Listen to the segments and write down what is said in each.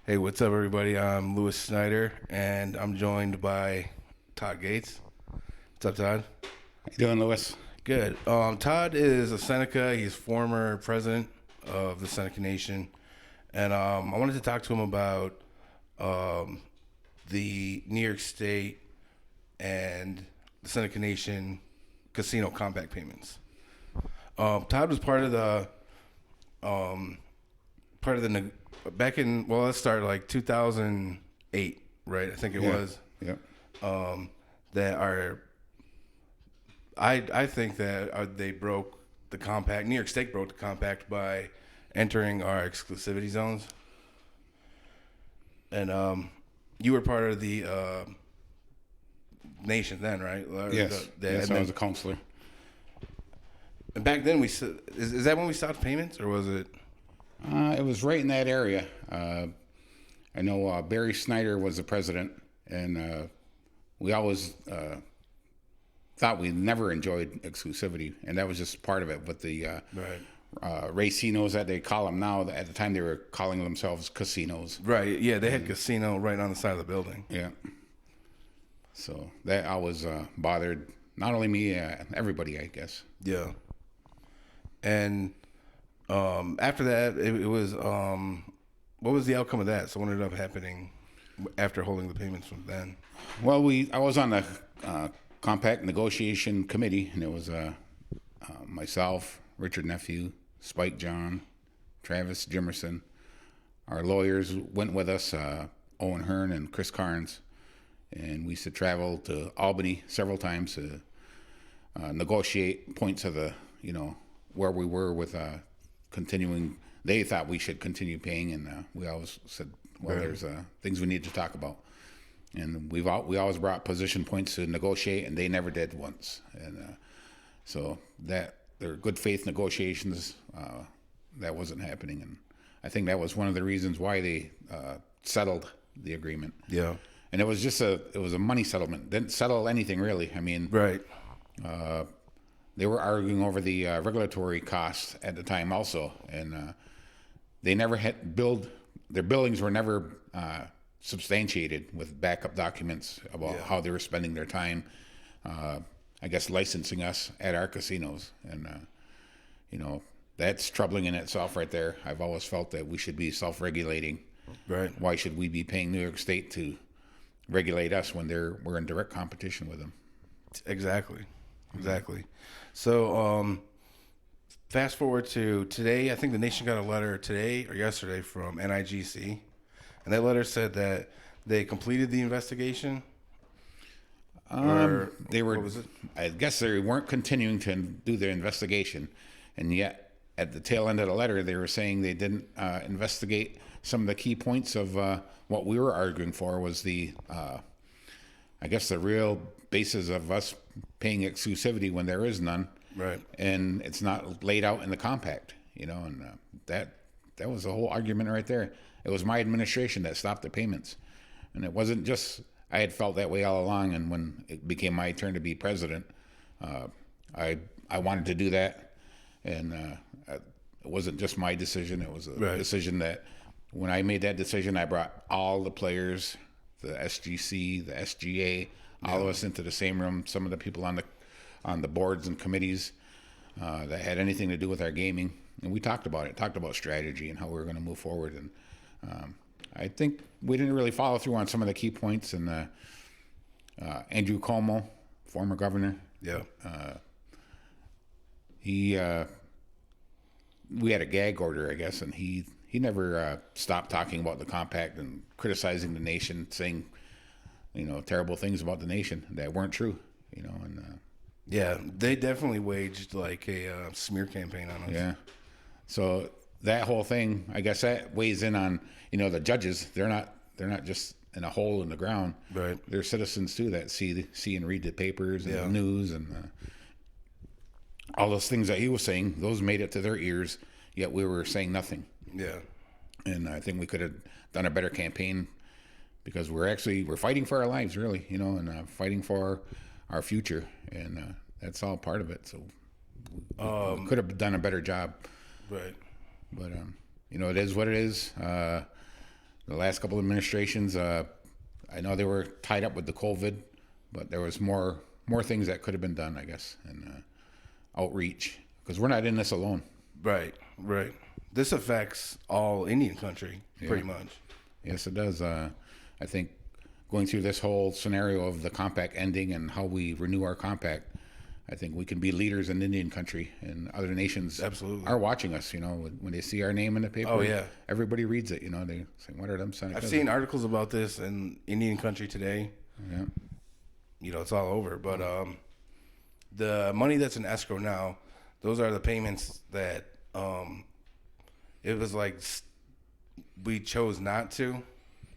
Hey, what's up, everybody? I'm Louis Snyder, and I'm joined by Todd Gates. What's up, Todd? How you doing, Louis? Good. Todd is a Seneca. He's former president of the Seneca Nation, and I wanted to talk to him about um, the New York State and the Seneca Nation casino compact payments. Todd was part of the back in, well, let's start like 2008, right? I think it was Yeah. that are I think that they broke the compact. New York State broke the compact by entering our exclusivity zones, and you were part of the nation then, right? Yes. Yes, I was a counselor. And back then, is that when we stopped payments, or was it? It was right in that area. I know Barry Snyder was the president, and we always thought we never enjoyed exclusivity, and that was just part of it. But the Right. racinos that they call them now, at the time they were calling themselves casinos. Right. Yeah, they had casino right on the side of the building. Yeah. So that always bothered not only me, everybody, I guess. Yeah. And after that, it was what was the outcome of that? So what ended up happening after holding the payments from then? Well, I was on the compact negotiation committee, and it was myself, Richard Nephew, Spike John, Travis Jimerson. Our lawyers went with us, Owen Hearn and Chris Carnes, and we used to travel to Albany several times to negotiate points of where we were with continuing. They thought we should continue paying, and we always said, well, Right. there's things we need to talk about. And we always brought position points to negotiate, and they never did once. And so that their good faith negotiations, that wasn't happening. And I think that was one of the reasons why they settled the agreement. Yeah. And it was just it was a money settlement. Didn't settle anything really. I mean, Right. they were arguing over the regulatory costs at the time also, and they never had their billings were never substantiated with backup documents about how they were spending their time. I guess licensing us at our casinos, and that's troubling in itself right there. I've always felt that we should be self-regulating. Right. Why should we be paying New York State to regulate us when we're in direct competition with them? Exactly. So fast forward to today. I think the nation got a letter today or yesterday from NIGC, and that letter said that they completed the investigation. They were. What was it? I guess they weren't continuing to do their investigation, and yet at the tail end of the letter, they were saying they didn't investigate some of the key points of what we were arguing for was I guess the real basis of us paying exclusivity when there is none, Right. and it's not laid out in the compact, and that was the whole argument right there. It was my administration that stopped the payments, and it wasn't just I had felt that way all along. And when it became my turn to be president, I wanted to do that, and it wasn't just my decision. It was a Right. decision that when I made that decision, I brought all the players, the SGC, the SGA, all of us into the same room. Some of the people on the boards and committees that had anything to do with our gaming, and we talked about it. Talked about strategy and how we were going to move forward. And I think we didn't really follow through on some of the key points. And Andrew Cuomo, former governor, Yeah. we had a gag order, I guess, and he never stopped talking about the compact and criticizing the nation, saying terrible things about the nation that weren't true. And Yeah. They definitely waged like a smear campaign on us. yeah, so that whole thing, I guess, that weighs in on the judges. They're not just in a hole in the ground. Right. They're citizens too that see and read the papers and the news and all those things that he was saying. Those made it to their ears, yet we were saying nothing. Yeah. And I think we could have done a better campaign because we're fighting for our lives, really, and fighting for our future, and that's all part of it. So we could have done a better job. Right. But it is what it is. the last couple of administrations, I know they were tied up with the COVID, but there was more things that could have been done, I guess, and outreach, because we're not in this alone. Right, right. This affects all Indian country, pretty much. Yes, it does. I think going through this whole scenario of the compact ending and how we renew our compact, I think we can be leaders in Indian country, and other nations Absolutely are watching us. You know, when they see our name in the paper, Oh, yeah. everybody reads it. You know, they say, "What are them Seneca?" I've seen articles about this in Indian country today. Yeah. You know, it's all over. But the money that's in escrow now, those are the payments that it was like we chose not to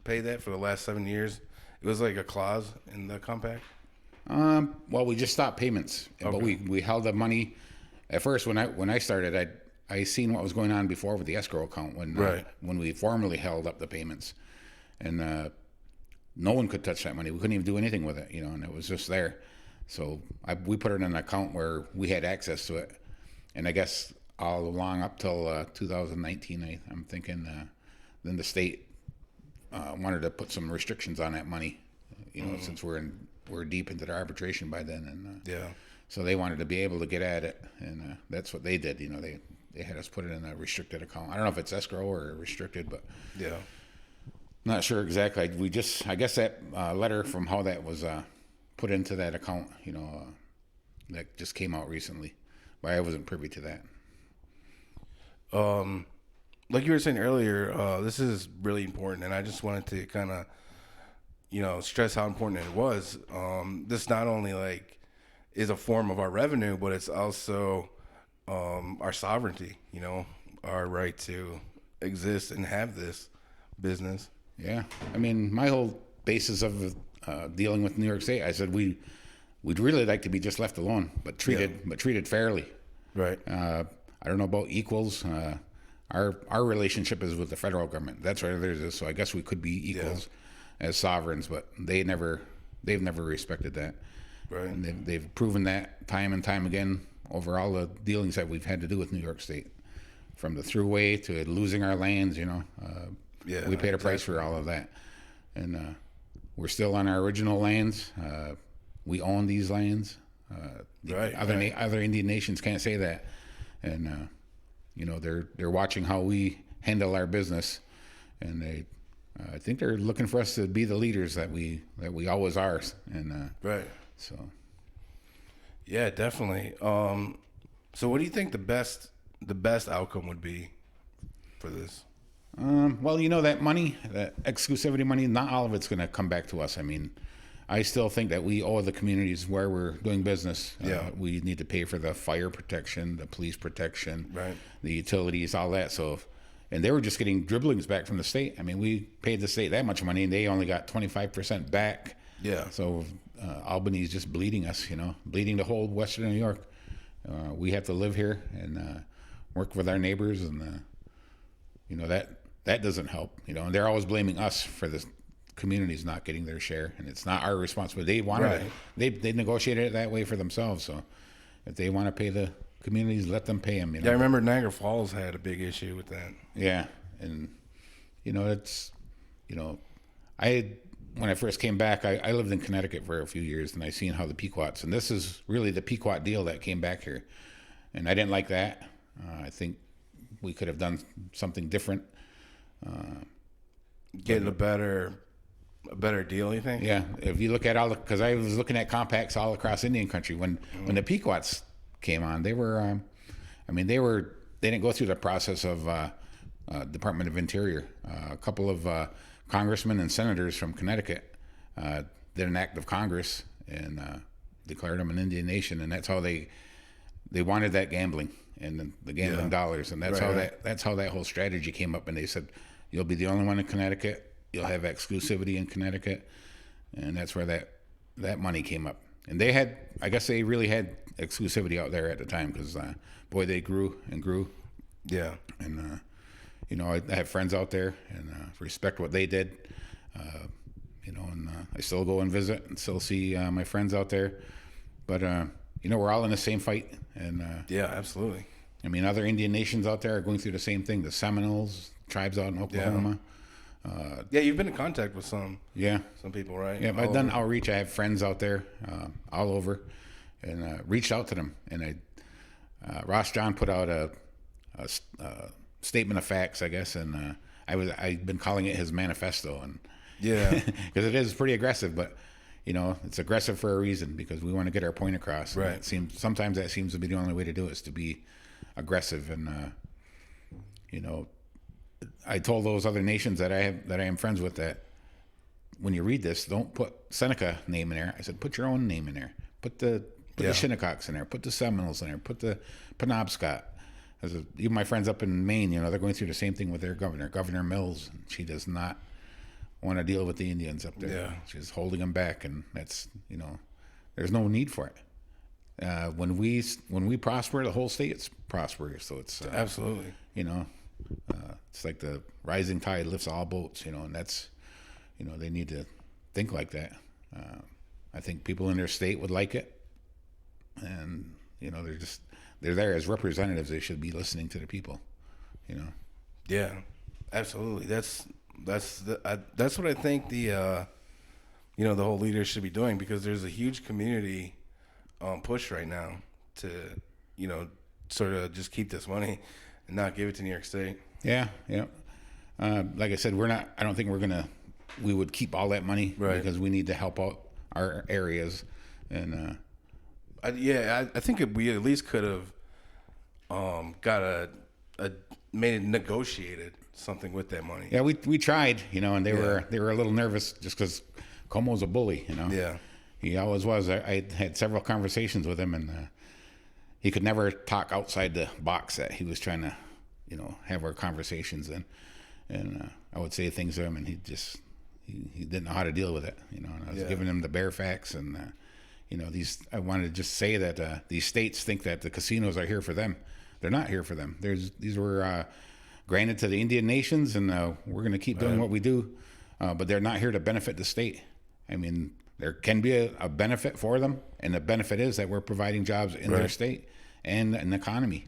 pay that for the last 7 years. It was like a clause in the compact. Well, we just stopped payments, but we held the money. At first, when I started, I seen what was going on before with the escrow account when we formally held up the payments, and no one could touch that money. We couldn't even do anything with it, you know, and it was just there. So we put it in an account where we had access to it, and I guess all along up till 2019, I'm thinking then the state wanted to put some restrictions on that money, you know, since we're deep into the arbitration by then, and so they wanted to be able to get at it, and that's what they did. You know, they had us put it in a restricted account. I don't know if it's escrow or restricted, but not sure exactly. I guess that letter from how that was put into that account, you know, that just came out recently, but I wasn't privy to that. Like you were saying earlier, this is really important, and I just wanted to kind of, you know, stress how important it was. This not only like is a form of our revenue, but it's also our sovereignty. You know, our right to exist and have this business. Yeah, I mean, my whole basis of dealing with New York State, I said we'd really like to be just left alone, but treated fairly. Right. I don't know about equals. Our relationship is with the federal government. That's where there's this. So I guess we could be equals as sovereigns, but they've never respected that. Right. And they've proven that time and time again over all the dealings that we've had to do with New York State, from the thruway to losing our lands. You know, we paid a price for all of that, and we're still on our original lands. We own these lands. Other Indian nations can't say that, and you know, they're watching how we handle our business, and I think they're looking for us to be the leaders that we always are, and so yeah, definitely. So what do you think the best outcome would be for this? Well, you know, that money, that exclusivity money, not all of it's going to come back to us. I mean, I still think that we owe the communities where we're doing business. We need to pay for the fire protection, the police protection, the utilities, all that. So, and they were just getting dribblings back from the state. I mean, we paid the state that much money, and they only got 25% back. Yeah. So Albany's just bleeding us, you know, bleeding the whole Western New York. We have to live here and work with our neighbors, and you know, that doesn't help. You know, and they're always blaming us for this. Communities not getting their share, and it's not our responsibility. They wanted it. They negotiated it that way for themselves. So if they want to pay the communities, let them pay them. You know? Yeah, I remember Niagara Falls had a big issue with that. Yeah, and you know, it's, you know, when I first came back, I lived in Connecticut for a few years, and I seen how the Pequots, and this is really the Pequot deal that came back here, and I didn't like that. I think we could have done something different. Getting a better deal, you think? Yeah, if you look at because I was looking at compacts all across Indian country when the Pequots came on, they were, they didn't go through the process of Department of Interior. A couple of congressmen and senators from Connecticut did an act of Congress and declared them an Indian nation, and that's how they wanted that gambling and the gambling dollars, and that's how that whole strategy came up. And they said, you'll be the only one in Connecticut. You'll have exclusivity in Connecticut, and that's where that money came up. And I guess they really had exclusivity out there at the time, because boy, they grew and grew. Yeah. And you know, I have friends out there, and respect what they did. You know, and I still go and visit and still see my friends out there. But you know, we're all in the same fight. And yeah, absolutely. I mean, other Indian nations out there are going through the same thing. The Seminoles, tribes out in Oklahoma. Yeah, you've been in contact with some Yeah. people, right? Yeah, I've done outreach. I have friends out there all over, and reached out to them. And Ross John put out a statement of facts, I guess, and I've been calling it his manifesto, and Yeah, because it is pretty aggressive, but it's aggressive for a reason because we want to get our point across. And Right. Sometimes that seems to be the only way to do it, is to be aggressive, and I told those other nations that I am friends with that when you read this, don't put Seneca name in there. I said, put your own name in there. Put the Shinnecox in there. Put the Seminoles in there. Put the Penobscot. Even my friends up in Maine, they're going through the same thing with their governor, Governor Mills. She does not want to deal with the Indians up there. Yeah. She's holding them back, and that's there's no need for it. When we prosper, the whole state's prosperous. So it's absolutely. It's like the rising tide lifts all boats, and that's, they need to think like that. I think people in their state would like it, and they're there as representatives. They should be listening to the people, Yeah, absolutely. That's what I think the the whole leaders should be doing, because there's a huge community push right now to sort of just keep this money and not give it to New York State. Yeah. Like I said, I don't think we would keep all that money, right, because we need to help out our areas. And I think we at least could have got made it negotiated something with that money. Yeah, we tried, and they were a little nervous just because Cuomo's a bully, Yeah. He always was. I had several conversations with him, and he could never talk outside the box that he was trying to, have our conversations in. And I would say things to him, and he didn't know how to deal with it, And I was giving him the bare facts, and I wanted to just say that these states think that the casinos are here for them. They're not here for them. These were granted to the Indian nations, and we're going to keep doing what we do, but they're not here to benefit the state. I mean, there can be a benefit for them, and the benefit is that we're providing jobs in their state and an economy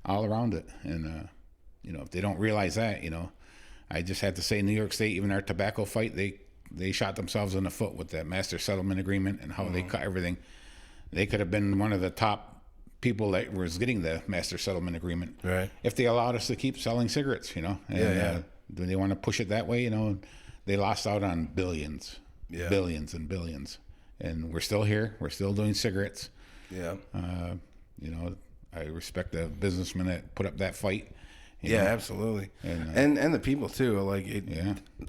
all around it. And if they don't realize that, I just had to say, New York State, even our tobacco fight, they shot themselves in the foot with that master settlement agreement and how they cut everything. They could have been one of the top people that was getting the master settlement agreement, right, if they allowed us to keep selling cigarettes. And do they want to push it that way? They lost out on billions, billions and billions, and we're still here. We're still doing cigarettes. Yeah. I respect the businessmen that put up that fight. Absolutely. And the people too. Like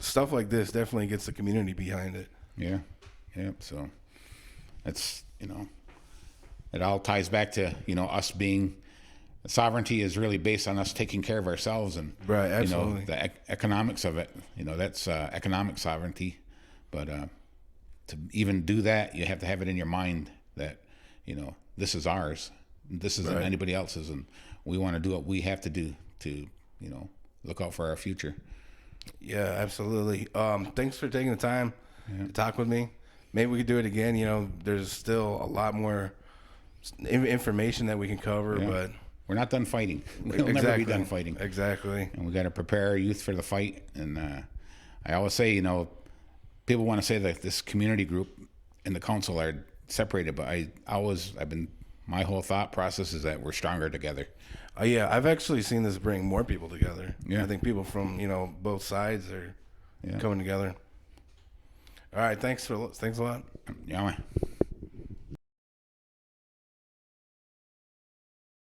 stuff like this definitely gets the community behind it. Yeah. So it's it all ties back to us being, sovereignty is really based on us taking care of ourselves, and right, absolutely, the economics of it. That's economic sovereignty. But to even do that, you have to have it in your mind that this is ours. This isn't anybody else's, and we want to do what we have to do to look out for our future. Yeah, absolutely. Thanks for taking the time to talk with me. Maybe we could do it again. There's still a lot more information that we can cover, but we're not done fighting. We'll never be done fighting. Exactly. And we got to prepare our youth for the fight. And I always say, people want to say that this community group and the council are separated, but my whole thought process is that we're stronger together. I've actually seen this bring more people together. Yeah. I think people from both sides are coming together. All right, thanks a lot. Yeah, man.